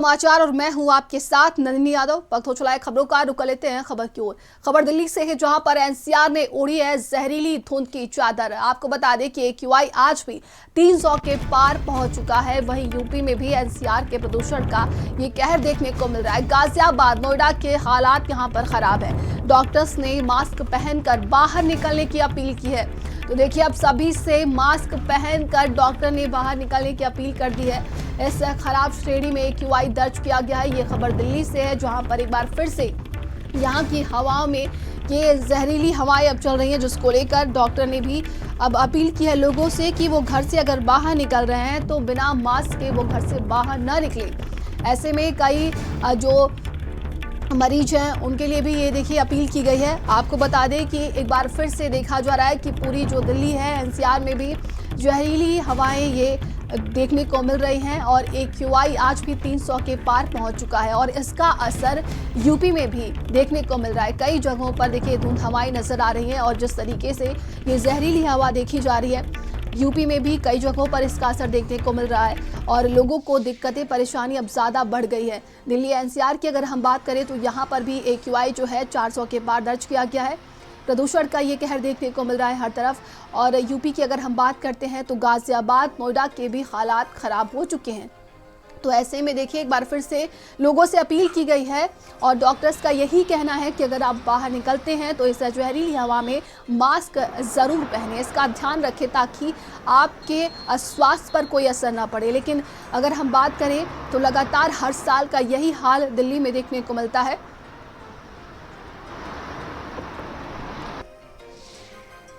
समाचार और मैं हूं आपके साथ नंदिनी यादव। वक्त हो चला है खबरों का, रुक लेते हैं खबर की ओर। खबर दिल्ली से है, जहां पर एनसीआर ने ओढ़ी है जहरीली धुंध की चादर। आपको बता दें कि AQI आज भी 300 के पार पहुंच चुका है। वहीं यूपी में भी एनसीआर के प्रदूषण का ये कहर देखने को मिल रहा है। गाजियाबाद, नोएडा के हालात यहां पर खराब है। डॉक्टर्स ने मास्क पहनकर बाहर निकलने की अपील की है। तो देखिए, अब सभी से मास्क पहनकर डॉक्टर ने बाहर निकलने की अपील कर दी है। इस खराब श्रेणी में AQI दर्ज किया गया है। ये खबर दिल्ली से है, जहां पर एक बार फिर से यहां की हवाओं में ये जहरीली हवाएं अब चल रही हैं, जिसको लेकर डॉक्टर ने भी अब अपील की है लोगों से कि वो घर से अगर बाहर निकल रहे हैं तो बिना मास्क के वो घर से बाहर न निकले। ऐसे में कई जो मरीज हैं उनके लिए भी ये देखिए अपील की गई है। आपको बता दें कि एक बार फिर से देखा जा रहा है कि पूरी जो दिल्ली है, एनसीआर में भी जहरीली हवाएं ये देखने को मिल रही हैं और AQI आज भी 300 के पार पहुंच चुका है और इसका असर यूपी में भी देखने को मिल रहा है। कई जगहों पर देखिए धुंध हवाएं नजर आ रही हैं और जिस तरीके से ये जहरीली हवा देखी जा रही है, यूपी में भी कई जगहों पर इसका असर देखने को मिल रहा है और लोगों को दिक्कतें परेशानी अब ज़्यादा बढ़ गई है। दिल्ली एनसीआर की अगर हम बात करें तो यहाँ पर भी AQI जो है 400 के पार दर्ज किया गया है। प्रदूषण का ये कहर देखने को मिल रहा है हर तरफ। और यूपी की अगर हम बात करते हैं तो गाजियाबाद, नोएडा के भी हालात ख़राब हो चुके हैं। तो ऐसे में देखिए एक बार फिर से लोगों से अपील की गई है और डॉक्टर्स का यही कहना है कि अगर आप बाहर निकलते हैं तो इस जहरीली हवा में मास्क ज़रूर पहनें। इसका ध्यान रखें ताकि आपके स्वास्थ्य पर कोई असर ना पड़े। लेकिन अगर हम बात करें तो लगातार हर साल का यही हाल दिल्ली में देखने को मिलता है।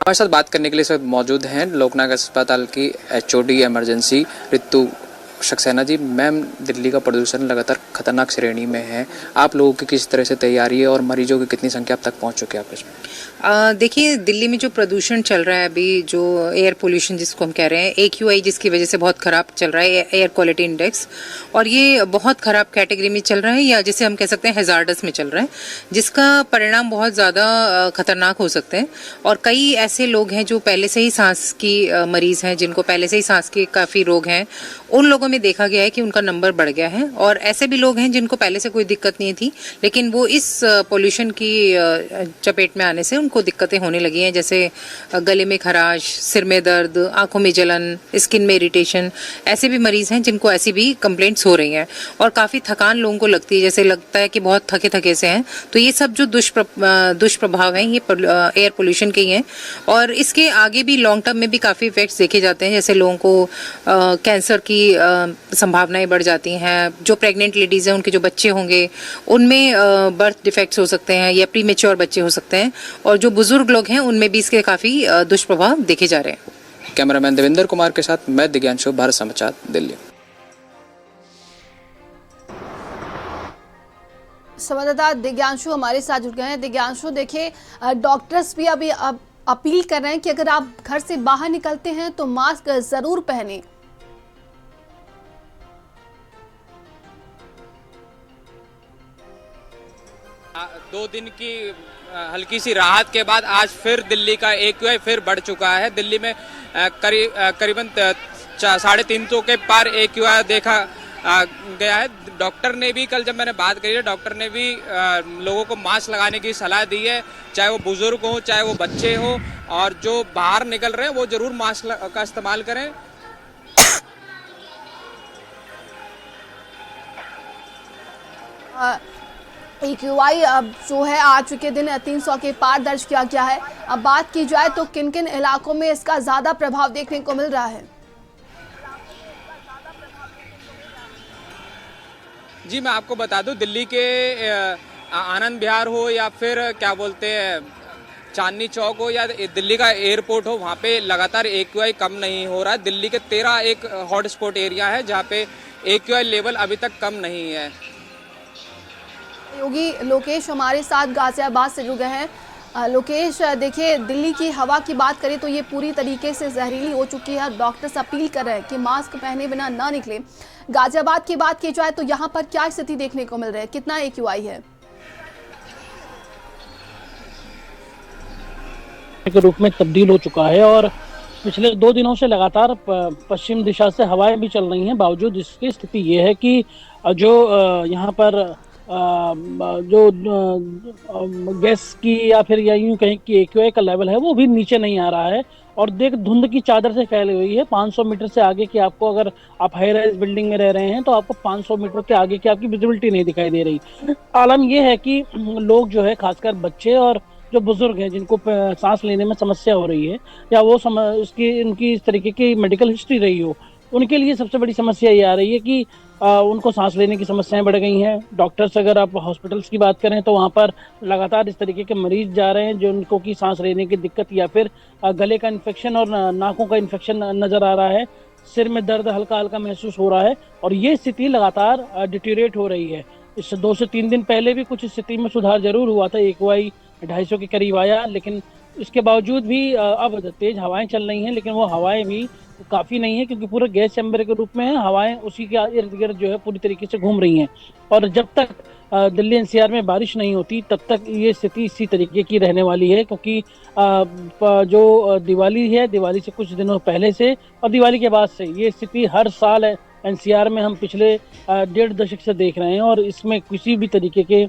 हमारे साथ बात करने के लिए सब मौजूद हैं लोकनायक अस्पताल की HOD इमरजेंसी ऋतु सक्सेना जी। मैम, दिल्ली का प्रदूषण लगातार खतरनाक श्रेणी में है। आप लोगों की किस तरह से तैयारी है और मरीजों की कितनी संख्या अब तक पहुंच चुकी है आप इसमें? देखिए, दिल्ली में जो प्रदूषण चल रहा है अभी, जो एयर पोल्यूशन जिसको हम कह रहे हैं, AQI जिसकी वजह से बहुत ख़राब चल रहा है, एयर क्वालिटी इंडेक्स, और ये बहुत ख़राब कैटेगरी में चल रहा है या जिसे हम कह सकते हैं हैजार्डस में चल रहा है, जिसका परिणाम बहुत ज़्यादा खतरनाक हो सकते हैं। और कई ऐसे लोग हैं जो पहले से ही सांस की मरीज़ हैं, जिनको पहले से ही सांस के काफ़ी रोग हैं, उन लोगों में देखा गया है कि उनका नंबर बढ़ गया है। और ऐसे भी लोग हैं जिनको पहले से कोई दिक्कत नहीं थी, लेकिन वो इस पोल्यूशन की चपेट में आने से उनको दिक्कतें होने लगी हैं, जैसे गले में खराश, सिर में दर्द, आंखों में जलन, स्किन में इरिटेशन। ऐसे भी मरीज हैं जिनको ऐसी भी कंप्लेंट्स हो रही हैं और काफ़ी थकान लोगों को लगती है, जैसे लगता है कि बहुत थके थके से हैं। तो ये सब जो दुष्प्रभाव हैं ये एयर पोल्यूशन के ही हैं और इसके आगे भी लॉन्ग टर्म में भी काफ़ी इफेक्ट्स देखे जाते हैं। जैसे लोगों को कैंसर की संभावनाएं बढ़ जाती हैं। जो प्रेग्नेंट लेडीज़ हैं, उनके जो बच्चे होंगे उनमें बर्थ डिफेक्ट्स हो सकते हैं या प्रीमेच्योर बच्चे हो सकते हैं। और जो बुजुर्ग लोग हैं उनमें भी इसके काफ़ी दुष्प्रभाव देखे जा रहे हैं। कैमरामैन देवेंद्र कुमार के साथ मैं दिव्यांशु, भारत समाचार, दिल्ली। संवाददाता दिव्यांशु हमारे साथ जुड़ गए हैं। दिव्यांशु, देखिए डॉक्टर्स भी अभी अब अपील कर रहे हैं कि अगर आप घर से बाहर निकलते हैं तो मास्क जरूर पहने। दो दिन की हल्की सी राहत के बाद आज फिर दिल्ली का AQI फिर बढ़ चुका है। दिल्ली में करीबन 350 के पार AQI देखा गया है। डॉक्टर ने भी, कल जब मैंने बात करी है, डॉक्टर ने भी लोगों को मास्क लगाने की सलाह दी है, चाहे वो बुजुर्ग हो चाहे वो बच्चे हो, और जो बाहर निकल रहे हैं वो जरूर मास्क का इस्तेमाल करें। AQI अब जो है आज के दिन 300 के पार दर्ज किया गया है। अब बात की जाए तो किन किन इलाकों में इसका ज़्यादा प्रभाव देखने को मिल रहा है? जी, मैं आपको बता दूं, दिल्ली के आनंद विहार हो या फिर क्या बोलते हैं चांदनी चौक हो या दिल्ली का एयरपोर्ट हो, वहाँ पे लगातार AQI कम नहीं हो रहा है। दिल्ली के 13 एक हॉटस्पॉट एरिया है जहाँ पे AQI लेवल अभी तक कम नहीं है। योगी लोकेश हमारे साथ गाजियाबाद से जुड़ गए हैं। लोकेश, देखिए दिल्ली की हवा की बात करें तो ये पूरी तरीके से जहरीली हो चुकी है। डॉक्टर्स अपील कर रहे हैं कि मास्क पहने बिना ना निकले। गाजियाबाद की बात की जाए तो यहाँ पर क्या स्थिति देखने को मिल रही है? कितना AQI है? के रूप में तब्दील हो चुका है और पिछले 2 दिनों से लगातार पश्चिम दिशा से हवाएं भी चल रही हैं। बावजूद इसकी स्थिति ये है कि जो यहाँ पर जो गैस की या फिर या यूं कहें कि एक्यूआई का लेवल है वो भी नीचे नहीं आ रहा है और देख धुंध की चादर से फैली हुई है। 500 मीटर से आगे की आपको, अगर आप हाई राइज बिल्डिंग में रह रहे हैं तो आपको 500 मीटर के आगे की आपकी विजिबिलिटी नहीं दिखाई दे रही। आलम ये है कि लोग जो है, खासकर बच्चे और जो बुजुर्ग हैं जिनको सांस लेने में समस्या हो रही है या वो उसकी उनकी इस तरीके की मेडिकल हिस्ट्री रही हो, उनके लिए सबसे बड़ी समस्या ये आ रही है कि उनको सांस लेने की समस्याएं बढ़ गई हैं। डॉक्टर्स, अगर आप हॉस्पिटल्स की बात करें तो वहाँ पर लगातार इस तरीके के मरीज जा रहे हैं जो उनको की सांस लेने की दिक्कत या फिर गले का इन्फेक्शन और नाकों का इन्फेक्शन नजर आ रहा है। सिर में दर्द हल्का हल्का महसूस हो रहा है और ये स्थिति लगातार डिटीरिएट हो रही है। इस 2 से 3 दिन पहले भी कुछ स्थिति में सुधार जरूर हुआ था, एक्यूआई 250 के करीब आया, लेकिन इसके बावजूद भी अब तेज हवाएं चल रही हैं, लेकिन वो हवाएं भी काफ़ी नहीं है क्योंकि पूरे गैस चैम्बर के रूप में है। हवाएं उसी के इर्द गिर्द जो है पूरी तरीके से घूम रही हैं और जब तक दिल्ली एनसीआर में बारिश नहीं होती तब तक ये स्थिति इसी तरीके की रहने वाली है, क्योंकि जो दिवाली है, दिवाली से कुछ दिनों पहले से और दिवाली के बाद से ये स्थिति हर साल एनसीआर में हम पिछले 1.5 दशक से देख रहे हैं और इसमें किसी भी तरीके के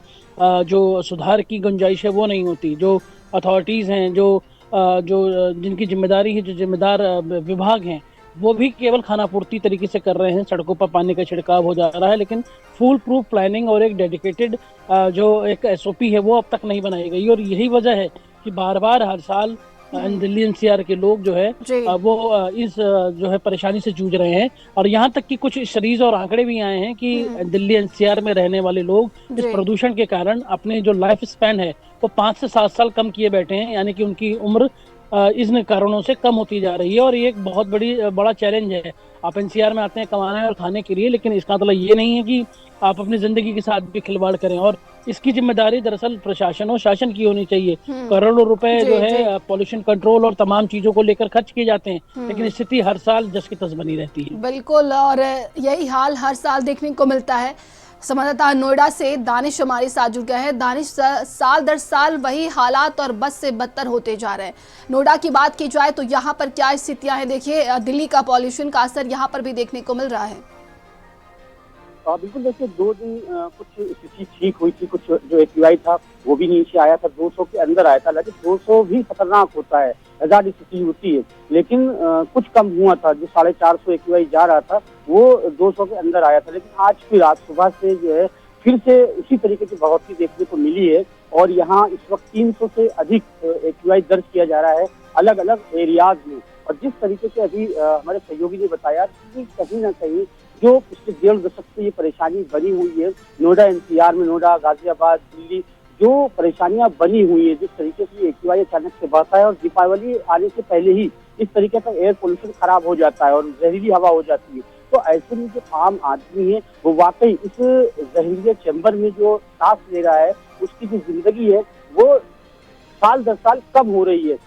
जो सुधार की गुंजाइश है वो नहीं होती। जो अथॉरिटीज़ हैं, जो जिनकी जिम्मेदारी है, जो जिम्मेदार विभाग हैं, वो भी केवल खानापूर्ति तरीके से कर रहे हैं। सड़कों पर पानी का छिड़काव हो जा रहा है, लेकिन फुल प्रूफ प्लानिंग और एक डेडिकेटेड जो एक एसओपी है वो अब तक नहीं बनाई गई और यही वजह है कि बार बार हर साल दिल्ली एनसीआर के लोग जो है वो इस जो है परेशानी से जूझ रहे हैं। और यहाँ तक कि कुछ सीरीज और आंकड़े भी आए हैं कि दिल्ली एनसीआर में रहने वाले लोग इस प्रदूषण के कारण अपने जो लाइफ स्पैन है वो 5 से 7 साल कम किए बैठे हैं, यानी कि उनकी उम्र इन कारणों से कम होती जा रही है और ये एक बहुत बड़ा चैलेंज है। आप एनसीआर में आते हैं कमाने और खाने के लिए, लेकिन इसका मतलब ये नहीं है कि आप अपनी जिंदगी के साथ भी खिलवाड़ करें और इसकी जिम्मेदारी दरअसल प्रशासन और शासन की होनी चाहिए। करोड़ों रुपए जो है पॉल्यूशन कंट्रोल और तमाम चीजों को लेकर खर्च किए जाते हैं, लेकिन स्थिति हर साल जस की तस बनी रहती है। बिल्कुल, और यही हाल हर साल देखने को मिलता है। संवाददाता नोएडा से दानिश हमारे साथ जुड़ गए हैं। दानिश, साल दर साल वही हालात और बद से बदतर होते जा रहे हैं। नोएडा की बात की जाए तो यहाँ पर क्या स्थितियां हैं? देखिए, दिल्ली का पॉल्यूशन का असर यहाँ पर भी देखने को मिल रहा है। बिल्कुल, देखिए 2 दिन कुछ स्थिति ठीक हुई थी, कुछ जो एक्यूआई था वो भी नीचे आया था, 200 के अंदर आया था। लेकिन 200 भी खतरनाक होता है, हजार स्थिति होती है, लेकिन कुछ कम हुआ था। जो 450 एक्यूआई जा रहा था वो 200 के अंदर आया था। लेकिन आज फिर आज सुबह से जो है फिर से उसी तरीके की बढ़ोतरी देखने को मिली है और यहाँ इस वक्त 300 से अधिक एक्यूआई दर्ज किया जा रहा है अलग अलग एरियाज में। और जिस तरीके से अभी हमारे सहयोगी ने बताया कि कहीं ना कहीं जो पिछले 1.5 दशक से ये परेशानी बनी हुई है नोएडा एनसीआर में, नोएडा, गाजियाबाद, दिल्ली, जो परेशानियां बनी हुई है, जिस तरीके से एक्यूआई अचानक से बढ़ता है और दीपावली आने से पहले ही इस तरीके का एयर पोल्यूशन खराब हो जाता है और जहरीली हवा हो जाती है, तो ऐसे में जो आम आदमी है वो वाकई इस जहरीले चैम्बर में जो सांस ले रहा है उसकी जो जिंदगी है वो साल दर साल कम हो रही है।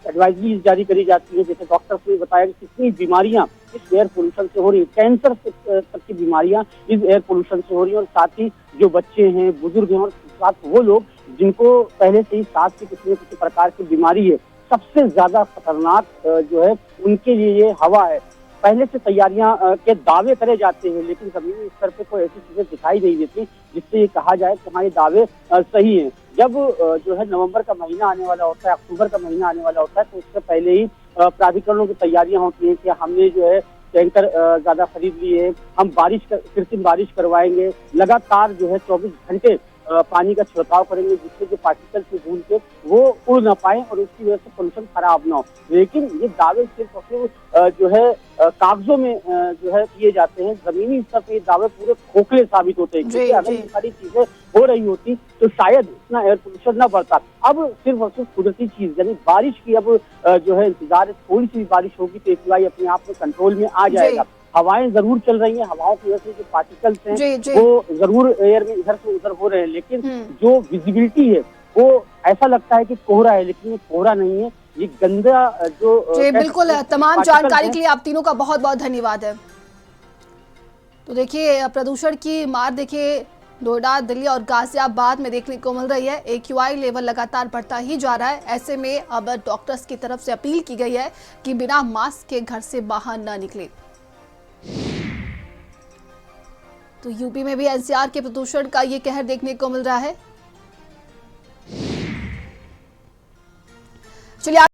एडवाइजरी जारी करी जाती है, जैसे डॉक्टर्स ने बताया कि कितनी बीमारियां इस एयर पोल्यूशन से हो रही है, कैंसर तक की बीमारियां इस एयर पोल्यूशन से हो रही है। और साथ ही जो बच्चे हैं, बुजुर्ग हैं और साथ वो लोग जिनको पहले से ही सांस की किसी न किसी प्रकार की बीमारी है, सबसे ज्यादा खतरनाक जो है उनके लिए ये हवा है। पहले से तैयारियां के दावे करे जाते हैं, लेकिन जमीनी स्तर पे कोई ऐसी चीजें दिखाई नहीं देती जिससे ये कहा जाए कि हाँ ये दावे सही हैं। जब जो है नवंबर का महीना आने वाला होता है, अक्टूबर का महीना आने वाला होता है, तो उससे पहले ही प्राधिकरणों की तैयारियां होती हैं कि हमने जो है टैंकर ज्यादा खरीद लिए, हम कृत्रिम बारिश करवाएंगे, लगातार जो है 24 घंटे पानी का छिड़काव करेंगे जिससे जो पार्टिकल से भूल के वो उड़ ना पाए और उसकी वजह से पोल्यूशन खराब ना हो। लेकिन ये दावे सिर्फ और जो है कागजों में जो है किए जाते हैं, जमीनी स्तर पर ये दावे पूरे खोखले साबित होते हैं, क्योंकि अगर ये सारी चीजें हो रही होती तो शायद इतना एयर पोल्यूशन न बढ़ता। अब सिर्फ और सिर्फ कुदरती चीज यानी बारिश की अब जो है इंतजार है, थोड़ी सी बारिश होगी तो एक्यूआई अपने आप में कंट्रोल में आ जाएगा। हवाएं जरूर चल रही हैं, हवाओं की वजह से जो पार्टिकल्स हैं वो जरूर एयर में इधर से उधर हो रहे हैं, लेकिन जो विजिबिलिटी है वो ऐसा लगता है कि कोहरा है, लेकिन ये कोहरा नहीं है, ये गंदा जो बिल्कुल। तमाम जानकारी के लिए आप तीनों का बहुत बहुत धन्यवाद है। तो देखिए, प्रदूषण की मार देखिए नोएडा, दिल्ली और गाजियाबाद में देखने को मिल रही है। AQI लेवल लगातार बढ़ता ही जा रहा है। ऐसे में अब डॉक्टर्स की तरफ से अपील की गई है कि बिना मास्क के घर से बाहर न निकले। तो यूपी में भी NCR के प्रदूषण का ये कहर देखने को मिल रहा है। चलिए